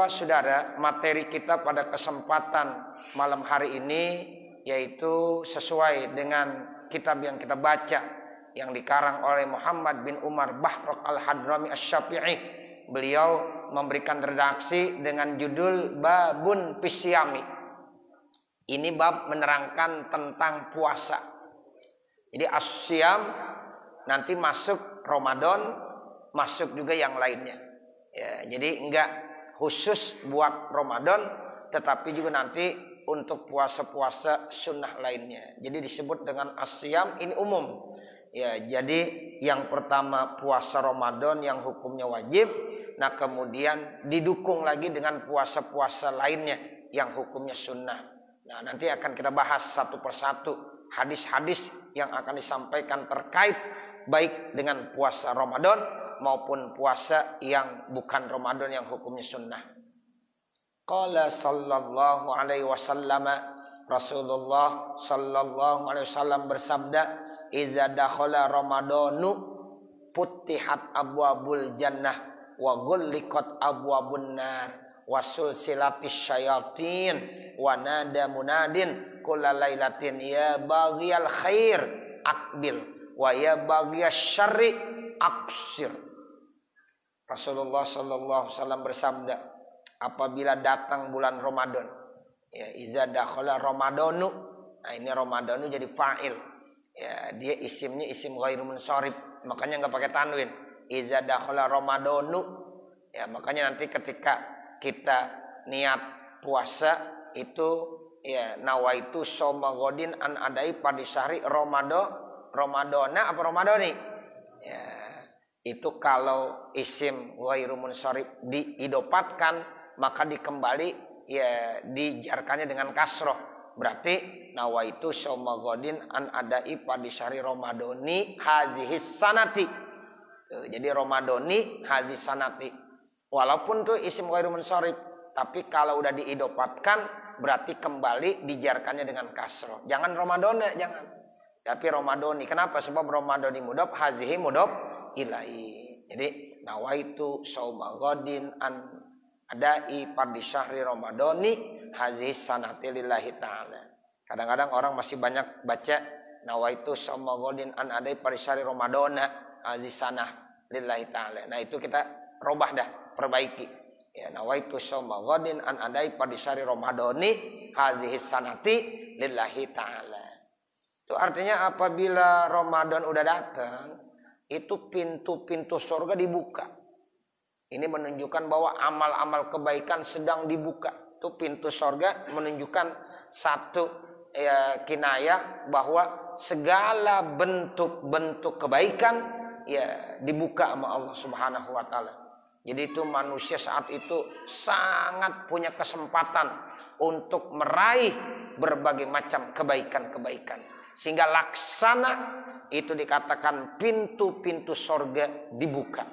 Bapak, Saudara, materi kita pada kesempatan malam hari ini yaitu sesuai dengan kitab yang kita baca yang dikarang oleh Muhammad bin Umar Bahrok Al-Hadrami Asy-Syafi'i. Beliau memberikan redaksi dengan judul Babun Fisyami. Ini bab menerangkan tentang puasa. Jadi asyam nanti masuk Ramadan, masuk juga yang lainnya. Ya, jadi enggak khusus buat Ramadan, tetapi juga nanti untuk puasa-puasa sunnah lainnya. Jadi disebut dengan asyam, ini umum. Ya, jadi yang pertama puasa Ramadan yang hukumnya wajib. Nah, kemudian didukung lagi dengan puasa-puasa lainnya yang hukumnya sunnah. Nah, nanti akan kita bahas satu persatu hadis-hadis yang akan disampaikan terkait baik dengan puasa Ramadan maupun puasa yang bukan Ramadan yang hukumnya sunnah. Qala sallallahu alaihi wasallam, Rasulullah sallallahu alaihi wasallam bersabda, "Iza dakhala Ramadanu putihat abwabul jannah wa ghulliqat abwabun nar wa sulsilatis syayatin wa nada munadin kulla lailatin ya baghiyal khair aqbil wa ya baghiyasy syarri aqsir." Rasulullah sallallahu alaihi wasallam bersabda, apabila datang bulan Ramadan, ya iza dakhala Ramadanu. Nah, ini Ramadanu jadi fa'il. Ya, dia isimnya isim ghairu munsharif, makanya enggak pakai tanwin. Iza dakhala Ramadanu. Ya, makanya nanti ketika kita niat puasa itu ya nawaitu shauma ghadin an adai pada syahri Ramadana apa Ramadani. Ya, itu kalau isim ghairu munsharif diidopatkan maka dikembali ya dijarkannya dengan kasroh. Berarti nawaitu shauma ghadin an adai pada syahri Ramadani hazihis sanati. Tuh, jadi Ramadani hazihis sanati. Walaupun tuh isim ghairu munsharif, tapi kalau udah diidopatkan berarti kembali dijarkannya dengan kasroh. Jangan Ramadana, jangan. Tapi Ramadani. Kenapa? Sebab Ramadani mudhof, hazihi mudhof ilai. Jadi nawaitu shauma ghadin an adai pada syahri Ramadani hazihi sanati lillahi ta'ala. Kadang-kadang orang masih banyak baca nawaitu shauma ghadin an adai pada syahri Ramadana hazihi sanah lillahi ta'ala. Nah, itu kita robah dah, perbaiki. Ya, nawaitu shauma ghadin an adai pada syahri Ramadani hazihi sanati lillahi ta'ala. Itu artinya apabila Ramadan udah datang, itu pintu-pintu surga dibuka. Ini menunjukkan bahwa amal-amal kebaikan sedang dibuka. Itu pintu surga menunjukkan satu ya, kinayah bahwa segala bentuk-bentuk kebaikan ya dibuka sama Allah Subhanahu wa taala. Jadi itu manusia saat itu sangat punya kesempatan untuk meraih berbagai macam kebaikan-kebaikan. Sehingga laksana itu dikatakan pintu-pintu surga dibuka.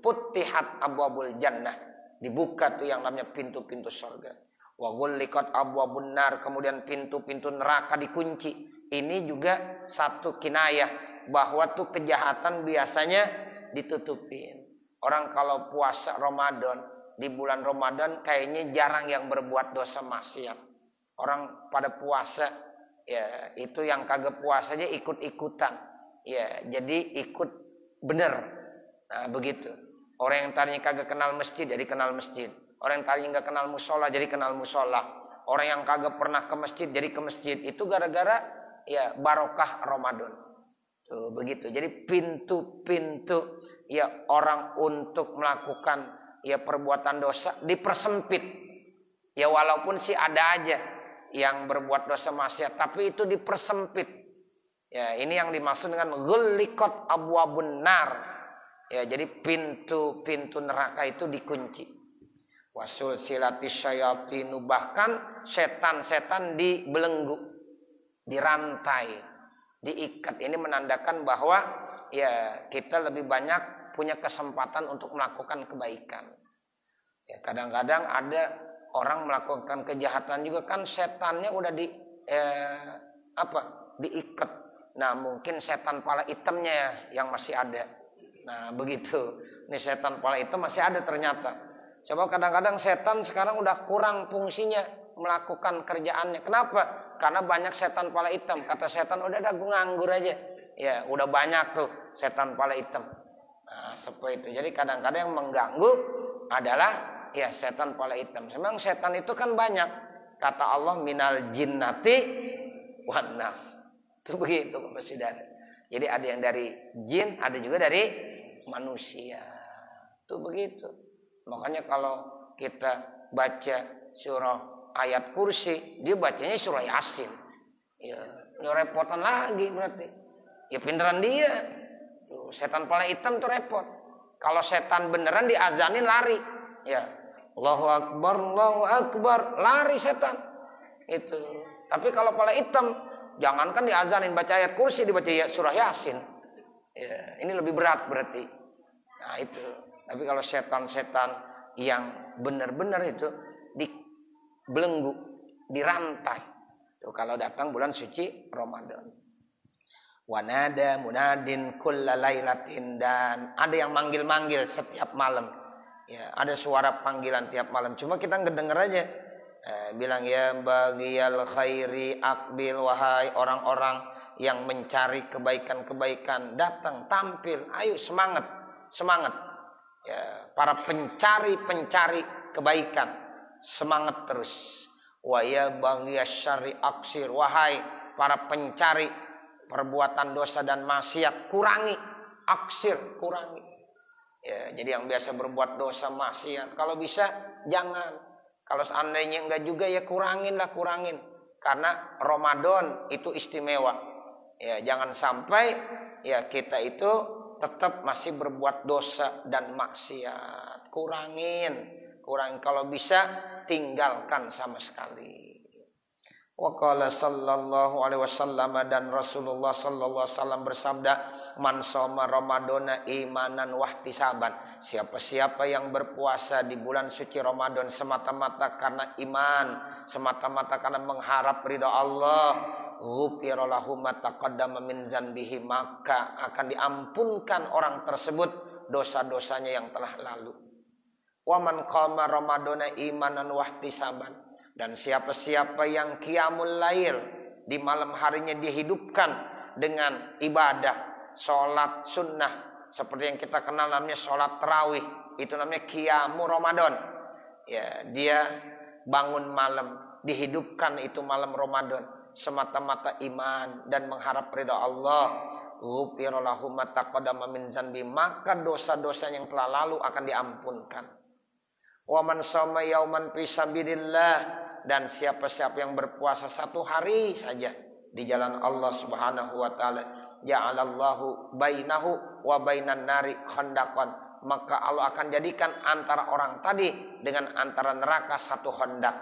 Putihat abwabul jannah. Dibuka tuh yang namanya pintu-pintu surga. Wa ghulliqat abwabun nar. Kemudian pintu-pintu neraka dikunci. Ini juga satu kinayah bahwa tuh kejahatan biasanya ditutupin. Orang kalau puasa Ramadan, di bulan Ramadan kayaknya jarang yang berbuat dosa maksiat. Orang pada puasa ya itu yang kagak puasa aja ikut-ikutan. Ya, jadi ikut bener. Nah, begitu. Orang yang tadinya kagak kenal masjid jadi kenal masjid. Orang yang tadinya enggak kenal musola jadi kenal musola. Orang yang kagak pernah ke masjid jadi ke masjid. Itu gara-gara ya barokah Ramadan. Tuh, begitu. Jadi pintu-pintu ya orang untuk melakukan ya perbuatan dosa dipersempit. Ya walaupun sih ada aja yang berbuat dosa maksiat, tapi itu dipersempit. Ya, ini yang dimaksud dengan ghulliqat abwabun nar. Ya, jadi pintu-pintu neraka itu dikunci. Wasul silatis syayatin, bahkan setan-setan dibelenggu, dirantai, diikat. Ini menandakan bahwa ya kita lebih banyak punya kesempatan untuk melakukan kebaikan. Ya, kadang-kadang ada orang melakukan kejahatan juga kan setannya udah diikat. Nah, mungkin setan pala hitamnya yang masih ada. Nah, begitu. Ini setan pala hitam masih ada ternyata. Coba kadang-kadang setan sekarang udah kurang fungsinya melakukan kerjaannya. Kenapa? Karena banyak setan kepala hitam. Kata setan, udah dah gue nganggur aja. Ya, udah banyak tuh setan kepala hitam. Nah, seperti itu. Jadi kadang-kadang yang mengganggu adalah ya setan kepala hitam. Memang setan itu kan banyak. Kata Allah, minal jinnati wan nas. Itu begitu Bapak Saudara. Jadi ada yang dari jin, ada juga dari manusia. Itu begitu. Makanya kalau kita baca surah ayat kursi, dia bacanya surah Yasin. Ya, repotan lagi berarti. Ya pinteran dia. Tuh, setan kepala hitam tuh repot. Kalau setan beneran diazanin lari. Ya, Allahu Akbar, lari setan. Itu. Tapi kalau kepala hitam, jangankan diazanin baca ayat kursi, dibaca surah Yasin. Ya, ini lebih berat berarti. Nah, itu. Tapi kalau setan-setan yang benar-benar itu dibelenggu, dirantai. Tuh kalau datang bulan suci Ramadan. Wanada munadin kulla lailatin, dan ada yang manggil-manggil setiap malam. Ya, ada suara panggilan tiap malam. Cuma kita ngedenger aja. Bilang ya bagiyal khairi akbil, wahai orang-orang yang mencari kebaikan-kebaikan, datang, tampil, ayo semangat, semangat. Ya, para pencari-pencari kebaikan, semangat terus. Wa ya bagiyas syarri aksir, wahai para pencari perbuatan dosa dan maksiat, kurangi, aksir, kurangi. Ya, jadi yang biasa berbuat dosa maksiat, kalau bisa jangan. Kalau seandainya enggak juga ya kuranginlah, kurangin. Karena Ramadan itu istimewa. Ya, jangan sampai ya kita itu tetap masih berbuat dosa dan maksiat. Kurangin. Kalau bisa tinggalkan sama sekali. Wa qala sallallahu alaihi wasallam, dan Rasulullah sallallahu alaihi wasallam bersabda, man shoma ramadhana imanan wahtisaban, siapa-siapa yang berpuasa di bulan suci Ramadan semata-mata karena iman, semata-mata karena mengharap ridha Allah, ghufira lahu ma taqaddama min dzanbihi, maka akan diampunkan orang tersebut dosa-dosanya yang telah lalu. Wa man qama ramadhana imanan wahtisaban, dan siapa-siapa yang qiyamul lail, di malam harinya dihidupkan dengan ibadah, sholat sunnah, seperti yang kita kenal namanya sholat tarawih, itu namanya qiyamul Ramadan. Ya, dia bangun malam, dihidupkan itu malam Ramadan, semata-mata iman dan mengharap ridha Allah, ghufira lahu ma taqaddama min dzanbi, maka dosa-dosa yang telah lalu akan diampunkan. Wa man shoma yauman fi sabilillah, dan siapa-siapa yang berpuasa satu hari saja di jalan Allah Subhanahu wa taala, ja'alallahu bainahu wa bainan nari khandaqan, maka Allah akan jadikan antara orang tadi dengan antara neraka satu khandaq.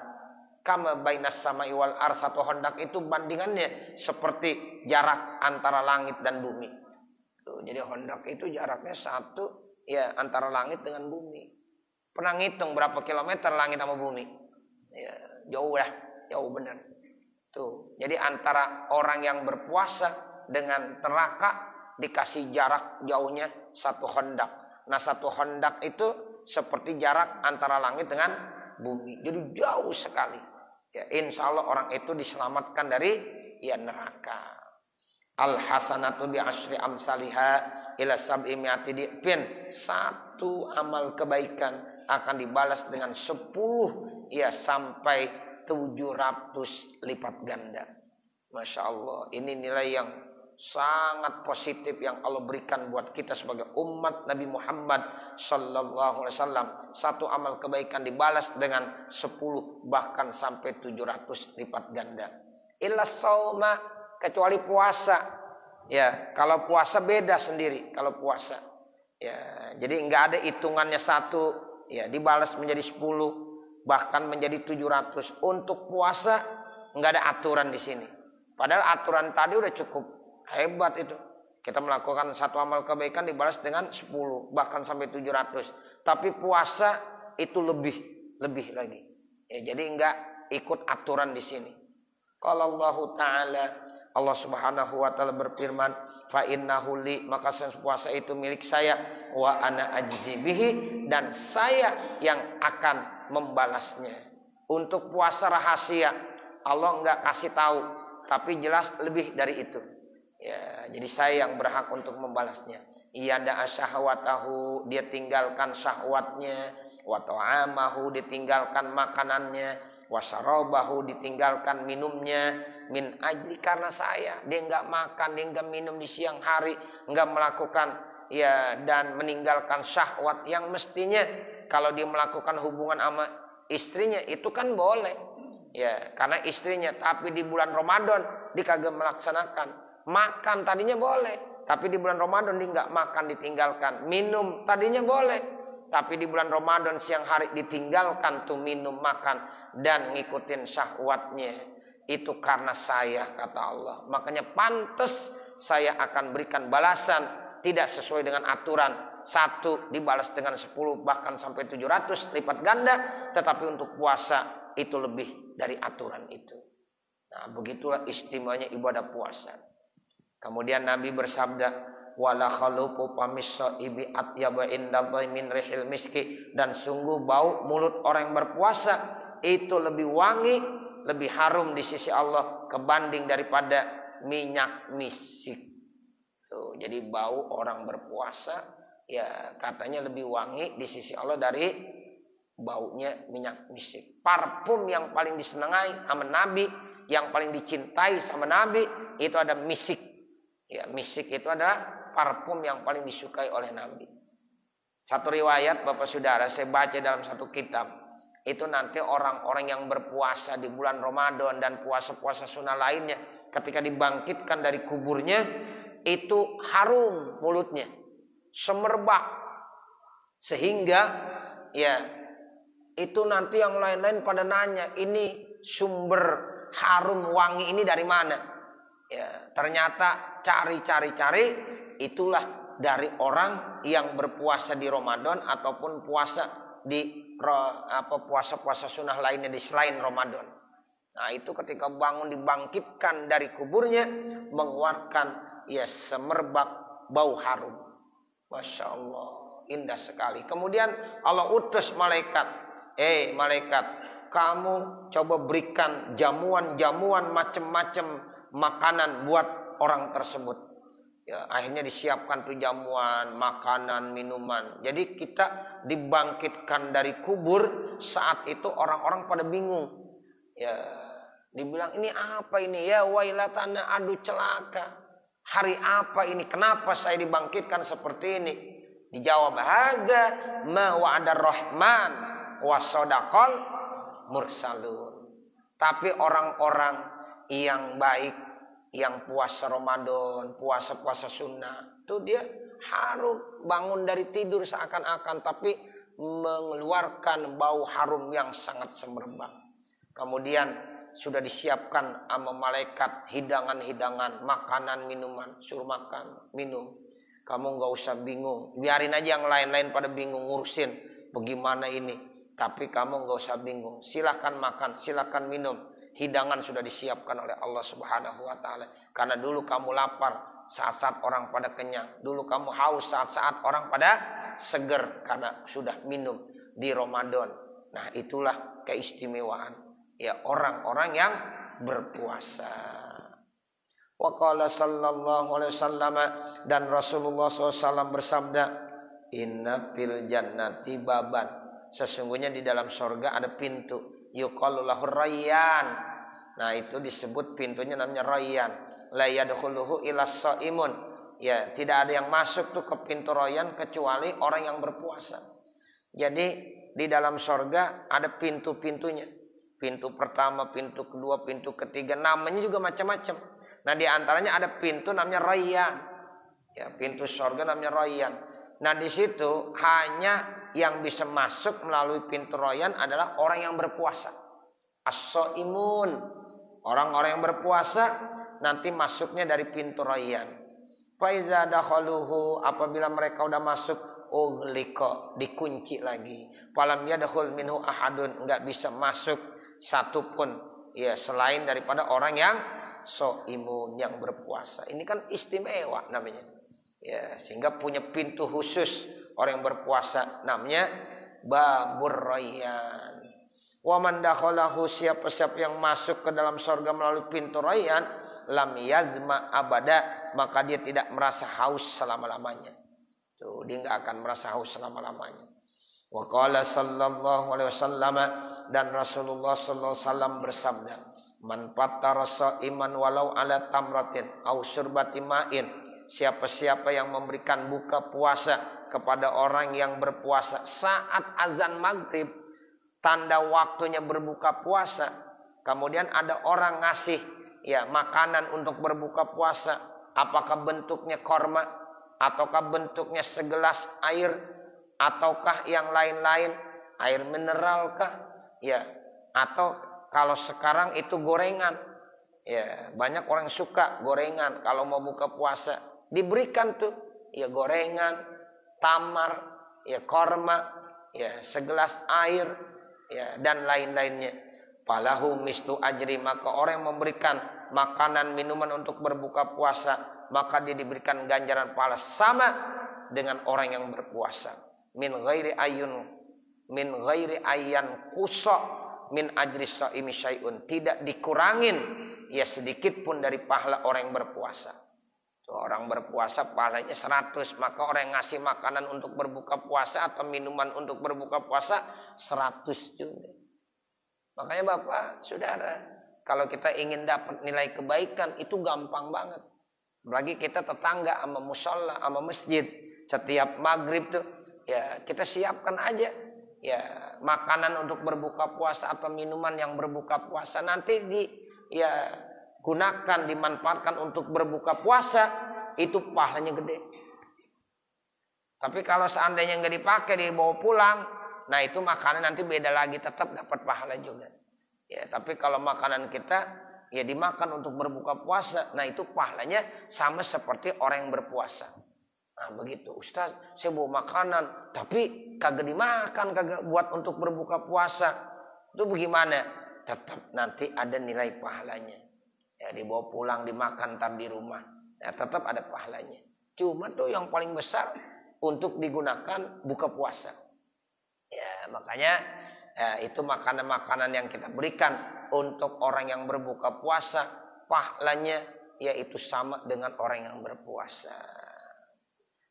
Kama bainas samai wal ar, satu khandaq itu bandingannya seperti jarak antara langit dan bumi. Tuh, jadi khandaq itu jaraknya satu ya antara langit dengan bumi. Pernah ngitung berapa kilometer langit sama bumi? Ya, jauh lah, jauh benar. Tuh, jadi antara orang yang berpuasa dengan neraka dikasih jarak jauhnya satu khandaq. Nah, satu khandaq itu seperti jarak antara langit dengan bumi. Jadi jauh sekali. Ya, insya Allah orang itu diselamatkan dari ya neraka. Al hasanatu bi asyri amsalha ila sab'i mi'ati di'fin, satu amal kebaikan akan dibalas dengan 10 ya sampai 700 lipat ganda. Masya Allah, ini nilai yang sangat positif yang Allah berikan buat kita sebagai umat Nabi Muhammad sallallahu alaihi wasallam. Satu amal kebaikan dibalas dengan 10 bahkan sampai 700 lipat ganda. Illa sauma, kecuali puasa. Ya, kalau puasa beda sendiri kalau puasa. Ya, jadi enggak ada hitungannya satu ya dibalas menjadi 10 bahkan menjadi 700. Untuk puasa enggak ada aturan di sini. Padahal aturan tadi udah cukup hebat itu. Kita melakukan satu amal kebaikan dibalas dengan 10 bahkan sampai 700. Tapi puasa itu lebih lagi. Ya, jadi enggak ikut aturan di sini. Qala Allah Ta'ala Allah Subhanahu wa taala berfirman, fa innahu li, maka puasa itu milik saya, wa ana ajzi bihi, dan saya yang akan membalasnya. Untuk puasa rahasia, Allah enggak kasih tahu, tapi jelas lebih dari itu. Ya, jadi saya yang berhak untuk membalasnya. Ia da'a syahwatahu, dia tinggalkan syahwatnya, wa ta'amahu, ditinggalkan makanannya, wa syarabahu, ditinggalkan minumnya, min ajli, karena saya. Dia enggak makan, dia enggak minum di siang hari, enggak melakukan ya, dan meninggalkan syahwat yang mestinya kalau dia melakukan hubungan sama istrinya itu kan boleh. Ya, karena istrinya, tapi di bulan Ramadan dia kagak melaksanakan. Makan tadinya boleh, tapi di bulan Ramadan dia nggak makan, ditinggalkan. Minum tadinya boleh, tapi di bulan Ramadan siang hari ditinggalkan tuh minum, makan, dan ngikutin syahwatnya. Itu karena saya, kata Allah. Makanya pantas saya akan berikan balasan tidak sesuai dengan aturan. 1 dibalas dengan 10, bahkan sampai 700 lipat ganda. Tetapi untuk puasa itu lebih dari aturan itu. Nah, begitulah istimewanya ibadah puasa. Kemudian Nabi bersabda, wala khaluqu famisaibi atyaba indallahi min rihil miski, dan sungguh bau mulut orang yang berpuasa itu lebih wangi, lebih harum di sisi Allah kebanding daripada minyak misik. Tuh, jadi bau orang berpuasa ya katanya lebih wangi di sisi Allah dari baunya minyak misik. Parfum yang paling disenangi sama Nabi, yang paling dicintai sama Nabi itu ada misik. Ya, misik itu adalah parfum yang paling disukai oleh Nabi. Satu riwayat Bapak Saudara saya baca dalam satu kitab, itu nanti orang-orang yang berpuasa di bulan Ramadan dan puasa-puasa sunnah lainnya, ketika dibangkitkan dari kuburnya itu harum mulutnya, semerbak, sehingga ya itu nanti yang lain-lain pada nanya, ini sumber harum wangi ini dari mana? Ya, ternyata cari, itulah dari orang yang berpuasa di Ramadan ataupun puasa di puasa-puasa sunnah lainnya di selain Ramadan. Nah, itu ketika bangun dibangkitkan dari kuburnya mengeluarkan ya semerbak bau harum. Masya Allah, indah sekali. Kemudian Allah utus malaikat, malaikat, kamu coba berikan jamuan-jamuan macam-macam makanan buat orang tersebut. Ya, akhirnya disiapkan tuh jamuan, makanan, minuman. Jadi kita dibangkitkan dari kubur, saat itu orang-orang pada bingung. Ya, dibilang ini apa ini? Ya wailatana, aduh celaka. Hari apa ini? Kenapa saya dibangkitkan seperti ini? Dijawab, hadza ma wa'adar rahman wa sadaqal mursalun. Tapi orang-orang yang baik, yang puasa Ramadan, puasa-puasa sunnah, itu dia harum bangun dari tidur seakan-akan, tapi mengeluarkan bau harum yang sangat semerbak. Kemudian sudah disiapkan sama malaikat hidangan-hidangan, makanan, minuman, suruh makan, minum. Kamu nggak usah bingung, biarin aja yang lain-lain pada bingung ngurusin bagaimana ini. Tapi kamu nggak usah bingung, silakan makan, silakan minum. Hidangan sudah disiapkan oleh Allah Subhanahu wa taala. Karena dulu kamu lapar saat-saat orang pada kenyang. Dulu kamu haus saat-saat orang pada seger karena sudah minum di Ramadan. Nah, itulah keistimewaan ya orang-orang yang berpuasa. Wa qala sallallahu alaihi wasallam, dan Rasulullah SAW bersabda, inna fil jannati baban, sesungguhnya di dalam surga ada pintu, yuqalu lahu rayyan. Nah, itu disebut pintunya namanya Rayyan. La yadkhuluhu illa shaimun. Ya, tidak ada yang masuk tuh ke pintu Rayyan kecuali orang yang berpuasa. Jadi di dalam surga ada pintu-pintunya. Pintu pertama, pintu kedua, pintu ketiga, namanya juga macam-macam. Nah, di antaranya ada pintu namanya Rayyan. Ya, pintu surga namanya Rayyan. Nah, di situ hanya yang bisa masuk melalui pintu Rayyan adalah orang yang berpuasa. As-shaimun. Orang-orang yang berpuasa nanti masuknya dari pintu Rayyan. Fa iza dakhaluhu, apabila mereka udah masuk, ughliqa, dikunci lagi. Falam yadkhul minhu ahadun, enggak bisa masuk satupun ya selain daripada orang yang soimun, yang berpuasa. Ini kan istimewa namanya. Ya, sehingga punya pintu khusus orang yang berpuasa, namanya babur rayyan. Wa man dakhalahu, siapa-siapa yang masuk ke dalam surga melalui pintu rayyan, lam yazma abada, maka dia tidak merasa haus selama-lamanya. Tuh, dia enggak akan merasa haus selama-lamanya. Wa qala sallallahu alaihi wasallam, dan Rasulullah sallallahu alaihi wasallam bersabda, man fattara sha'iman walau ala tamratin aw syurbati ma'in, siapa-siapa yang memberikan buka puasa kepada orang yang berpuasa saat azan maghrib, tanda waktunya berbuka puasa, kemudian ada orang ngasih ya makanan untuk berbuka puasa, apakah bentuknya korma ataukah bentuknya segelas air ataukah yang lain-lain, air mineral kah ya, atau kalau sekarang itu gorengan ya, banyak orang suka gorengan kalau mau buka puasa, diberikan tuh ya gorengan, tamar, ya korma, ya segelas air, ya dan lain-lainnya. Falahu mislu ajri, maka orang yang memberikan makanan minuman untuk berbuka puasa, maka dia diberikan ganjaran pahala sama dengan orang yang berpuasa. Min ghairi ayyan qusa min ajri shaimi syai'un, tidak dikurangin ya sedikit pun dari pahala orang yang berpuasa. Orang berpuasa pahalanya 100, maka orang yang ngasih makanan untuk berbuka puasa atau minuman untuk berbuka puasa 100 juga. Makanya Bapak, Saudara, kalau kita ingin dapat nilai kebaikan itu gampang banget. Apalagi kita tetangga sama mushola, sama masjid, setiap maghrib tuh ya kita siapkan aja ya makanan untuk berbuka puasa atau minuman yang berbuka puasa, nanti gunakan, dimanfaatkan untuk berbuka puasa, itu pahalanya gede. Tapi kalau seandainya nggak dipakai, dibawa pulang, nah itu makanan nanti beda lagi, tetap dapat pahala juga. Ya, tapi kalau makanan kita ya dimakan untuk berbuka puasa, nah itu pahalanya sama seperti orang yang berpuasa. Nah begitu, Ustaz, saya bawa makanan, tapi kagak dimakan, kagak buat untuk berbuka puasa. Itu bagaimana? Tetap nanti ada nilai pahalanya. Ya dibawa pulang, dimakan ntar di rumah. Ya tetap ada pahalanya. Cuma tuh yang paling besar untuk digunakan buka puasa. Ya makanya itu makanan-makanan yang kita berikan untuk orang yang berbuka puasa, pahalanya yaitu sama dengan orang yang berpuasa.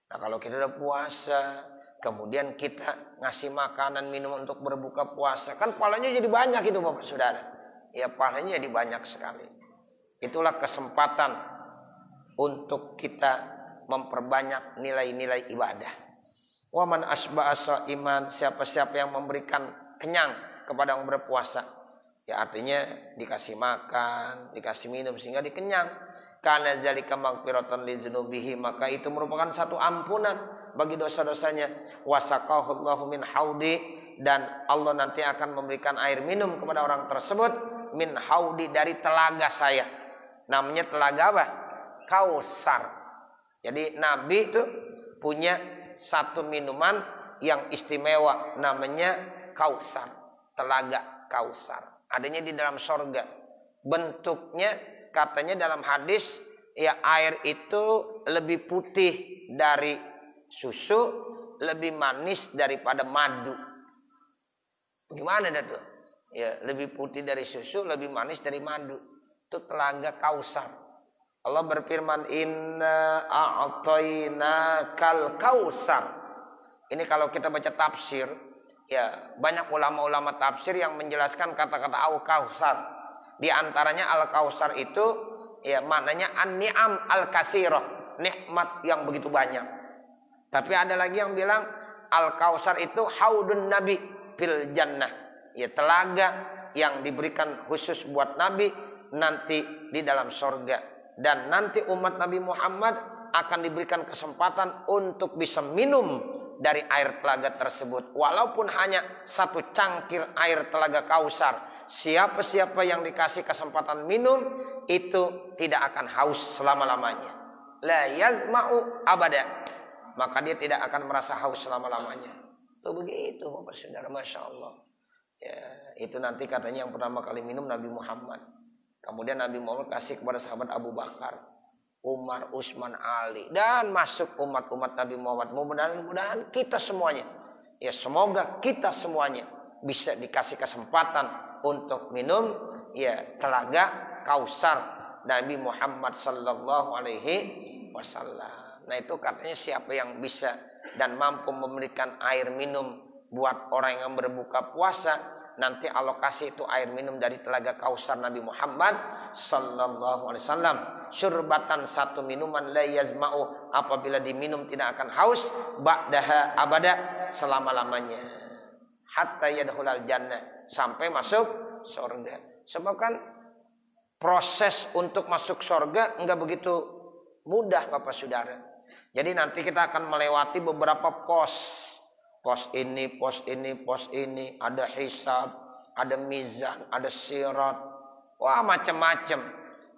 Nah kalau kita udah puasa, kemudian kita ngasih makanan minum untuk berbuka puasa, kan pahalanya jadi banyak itu Bapak Saudara. Ya pahalanya jadi banyak sekali. Itulah kesempatan untuk kita memperbanyak nilai-nilai ibadah. Wa man asba'a sha'iman, siapa-siapa yang memberikan kenyang kepada orang berpuasa, ya artinya dikasih makan, dikasih minum sehingga dikenyang. Kana zalika maghfiratan li dzunubihi, maka itu merupakan satu ampunan bagi dosa-dosanya. Wasaqahu Allahu min haudi, dan Allah nanti akan memberikan air minum kepada orang tersebut min haudi, dari telaga saya. Namanya telaga apa? Kausar. Jadi Nabi itu punya satu minuman yang istimewa, namanya Kausar, telaga Kausar. Adanya di dalam surga. Bentuknya katanya dalam hadis ya air itu lebih putih dari susu, lebih manis daripada madu. Gimana dah tuh? Ya lebih putih dari susu, lebih manis dari madu. Itu telaga Kausar. Allah berfirman, inna a'tainakal kausar. Ini kalau kita baca tafsir, ya banyak ulama-ulama tafsir yang menjelaskan kata-kata al-kausar. Di antaranya al-kausar itu ya maknanya an-ni'am al-kasirah, nikmat yang begitu banyak. Tapi ada lagi yang bilang al-kausar itu haudun nabi fil jannah, ya telaga yang diberikan khusus buat nabi nanti di dalam surga. Dan nanti umat Nabi Muhammad akan diberikan kesempatan untuk bisa minum dari air telaga tersebut. Walaupun hanya satu cangkir air telaga Kausar. Siapa-siapa yang dikasih kesempatan minum, itu tidak akan haus selama-lamanya. La yazma'u abada. Maka dia tidak akan merasa haus selama-lamanya. Itu begitu Bapak Saudara, Masya Allah. Ya, itu nanti katanya yang pertama kali minum Nabi Muhammad. Kemudian Nabi Muhammad kasih kepada sahabat Abu Bakar, Umar, Utsman, Ali, dan masuk umat-umat Nabi Muhammad. Mudah-mudahan kita semuanya, ya semoga kita semuanya bisa dikasih kesempatan untuk minum ya telaga Kausar Nabi Muhammad sallallahu alaihi wasallam. Nah itu katanya siapa yang bisa dan mampu memberikan air minum buat orang yang berbuka puasa, nanti alokasi itu air minum dari telaga Kausar Nabi Muhammad sallallahu alaihi wasallam. Syurbatan, satu minuman, la yazma'u, apabila diminum tidak akan haus, ba'daha abada, selama-lamanya. Hatta yadkhulal jannah, sampai masuk surga. Sebab kan proses untuk masuk surga enggak begitu mudah Bapak Saudara. Jadi nanti kita akan melewati beberapa pos. Pos ini, pos ini, pos ini. Ada hisab, ada mizan, ada sirat. Wah macam-macam.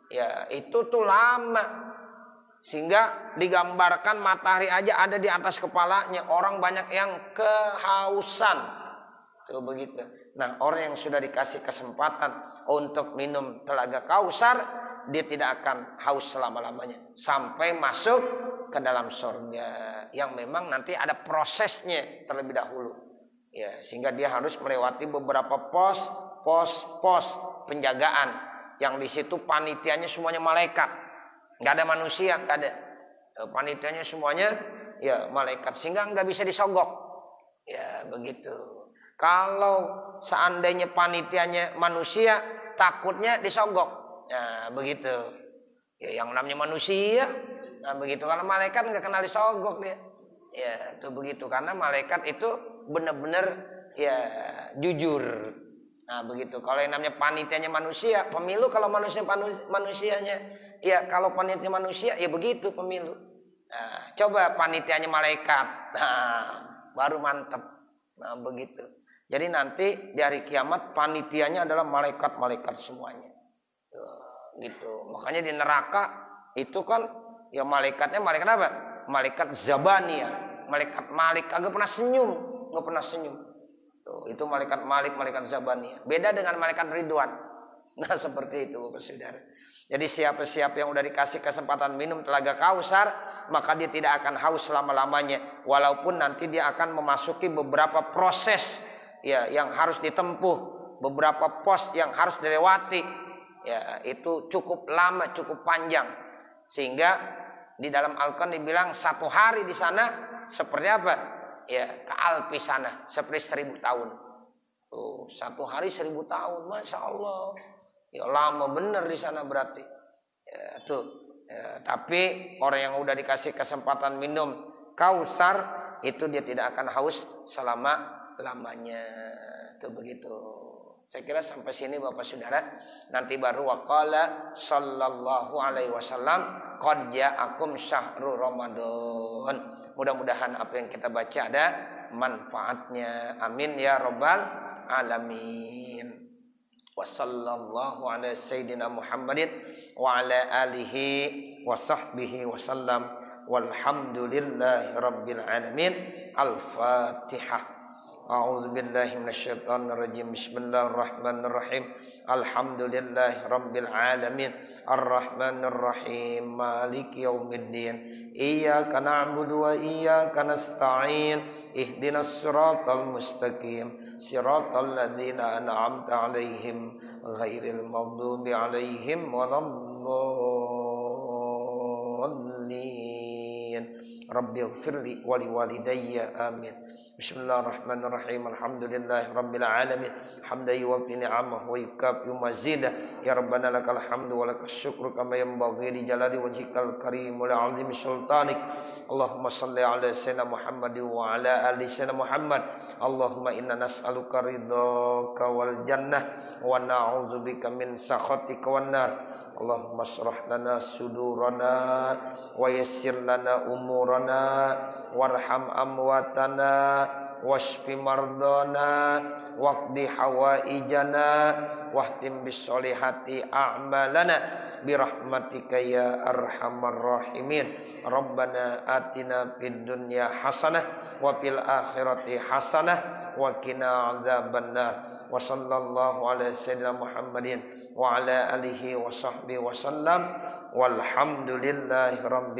Ya itu tuh lama. Sehingga digambarkan matahari aja ada di atas kepalanya. Orang banyak yang kehausan. Tuh begitu. Nah orang yang sudah dikasih kesempatan untuk minum telaga Kausar, dia tidak akan haus selama-lamanya. Sampai masuk ke dalam surga yang memang nanti ada prosesnya terlebih dahulu ya, sehingga dia harus melewati beberapa pos penjagaan yang di situ panitianya semuanya malaikat, nggak ada manusia, nggak ada, panitianya semuanya ya malaikat, sehingga nggak bisa disogok ya begitu. Kalau seandainya panitianya manusia takutnya disogok ya begitu ya, yang namanya manusia. Nah begitu, kalau malaikat nggak kenal disogok dia. Ya itu begitu, karena malaikat itu benar-benar ya jujur. Nah begitu, kalau yang namanya panitianya manusia, pemilu kalau manusianya, ya kalau panitianya manusia ya begitu pemilu. Nah, coba panitianya malaikat, nah baru mantep. Nah begitu. Jadi nanti di hari kiamat panitianya adalah malaikat-malaikat semuanya. Gitu. Makanya di neraka itu kan ya malaikatnya malaikat apa? Malaikat Zabaniyah, malaikat Malik, kagak pernah senyum, nggak pernah senyum. Tuh, itu malaikat Malik, malaikat Zabaniyah. Beda dengan malaikat Ridwan. Nah seperti itu Bapak Saudara. Jadi siapa-siapa yang udah dikasih kesempatan minum telaga Kausar, maka dia tidak akan haus selama-lamanya. Walaupun nanti dia akan memasuki beberapa proses ya yang harus ditempuh, beberapa pos yang harus dilewati. Ya itu cukup lama, cukup panjang. Sehingga di dalam Al-Quran dibilang satu hari di sana seperti apa? Ya, ka'alfi sana, seperti 1000 tahun. Tuh, satu hari 1000 tahun, Masya Allah. Ya lama bener di sana berarti. Ya, tuh. Ya, tapi orang yang udah dikasih kesempatan minum Kausar, itu dia tidak akan haus selama-lamanya. Tuh begitu. Saya kira sampai sini Bapak Saudara. Nanti baru waqala sallallahu alaihi wasallam qad ja'akum syahrul Ramadan. Mudah-mudahan apa yang kita baca ada manfaatnya. Amin ya rabbal alamin. Wa sallallahu ala sayyidina Muhammadin wa ala alihi wa sahbihi wa sallam. Walhamdulillahi rabbil alamin. Al-Fatihah. A'udzu billahi minasyaitonir rajim. Bismillahirrahmanirrahim. Alhamdulillahi rabbil alamin. Arrahmanir rahim. Maliki yaumiddin. Iyyaka na'budu wa iyyaka nasta'in. Ihdinas siratal mustaqim. Siratal ladzina an'amta 'alaihim ghairil maghdubi 'alaihim waladdallin. Rabbighfirli wa liwalidayya. Amin. Bismillahirrahmanirrahim. Alhamdulillahi rabbil alamin. Hamdan yuwaffi ni'amahu wa yukafi mazidah. Ya Rabbana lakal hamdu wa lakas syukru kama yanbaghi li jalali wajhikal karim wa li'azimi sultanik. Allahumma salli ala sayyidina Muhammad wa ala ali sayyidina Muhammad. Allahumma inna nas'aluka ridhaka wal jannah wa na'udzubika min sakhatika wan nar. Allahumma shrah lana sudurana wa yassir lana umurana warham amwatana washfi mardana waqdi hawaijana wahtim bisolihati a'malana birahmatika ya arhamar rahimin. Rabbana atina fid dunya hasanah wa fil akhirati hasanah wa qina adzabannar. wa sallallahu ala sayyidina Muhammadin wa ala alihi wa sahbihi wa sallam walhamdulillahi rabbil